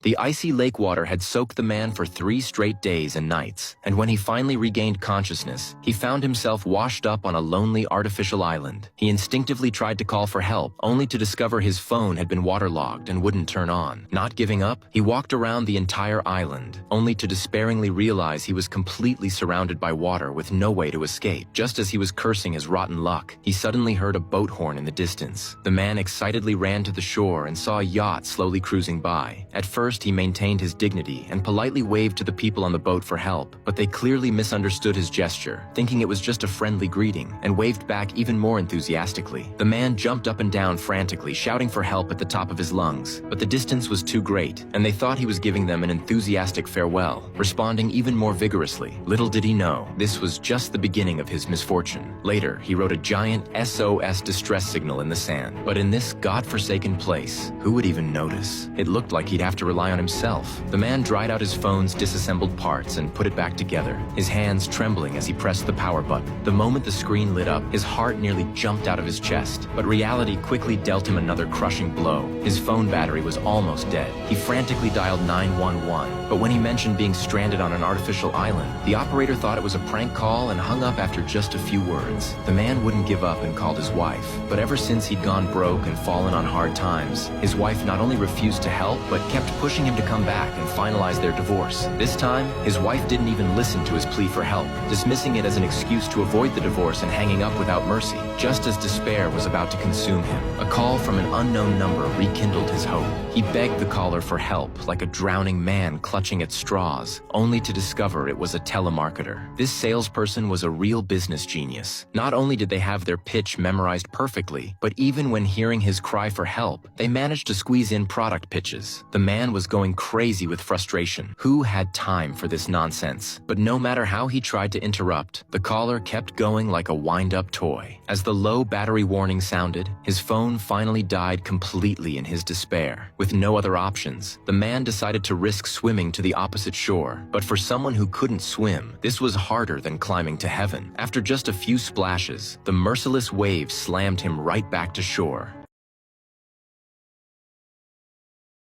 The icy lake water had soaked the man for 3 straight days and nights, and when he finally regained consciousness, he found himself washed up on a lonely artificial island. He instinctively tried to call for help, only to discover his phone had been waterlogged and wouldn't turn on. Not giving up, he walked around the entire island, only to despairingly realize he was completely surrounded by water with no way to escape. Just as he was cursing his rotten luck, he suddenly heard a boat horn in the distance. The man excitedly ran to the shore and saw a yacht slowly cruising by. At first, he maintained his dignity and politely waved to the people on the boat for help, but they clearly misunderstood his gesture, thinking it was just a friendly greeting, and waved back even more enthusiastically. The man jumped up and down frantically, shouting for help at the top of his lungs, but the distance was too great, and they thought he was giving them an enthusiastic farewell, responding even more vigorously. Little did he know, this was just the beginning of his misfortune. Later, he wrote a giant SOS distress signal in the sand, but in this godforsaken place, who would even notice? It looked like he'd have to rely on himself. The man dried out his phone's disassembled parts and put it back together, his hands trembling as he pressed the power button. The moment the screen lit up, his heart nearly jumped out of his chest, but reality quickly dealt him another crushing blow. His phone battery was almost dead. He frantically dialed 911, but when he mentioned being stranded on an artificial island, the operator thought it was a prank call and hung up after just a few words. The man wouldn't give up and called his wife, but ever since he'd gone broke and fallen on hard times, his wife not only refused to help, but kept pushing him to come back and finalize their divorce. This time, his wife didn't even listen to his plea for help, dismissing it as an excuse to avoid the divorce and hanging up without mercy. Just as despair was about to consume him, a call from an unknown number rekindled his hope. He begged the caller for help like a drowning man clutching at straws, only to discover it was a telemarketer. This salesperson was a real business genius. Not only did they have their pitch memorized perfectly, but even when hearing his cry for help, they managed to squeeze in product pitches. The man was going crazy with frustration. Who had time for this nonsense? But no matter how he tried to interrupt, the caller kept going like a wind-up toy. As the low battery warning sounded, his phone finally died completely in his despair. With no other options, the man decided to risk swimming to the opposite shore. But for someone who couldn't swim, this was harder than climbing to heaven. After just a few splashes, the merciless waves slammed him right back to shore.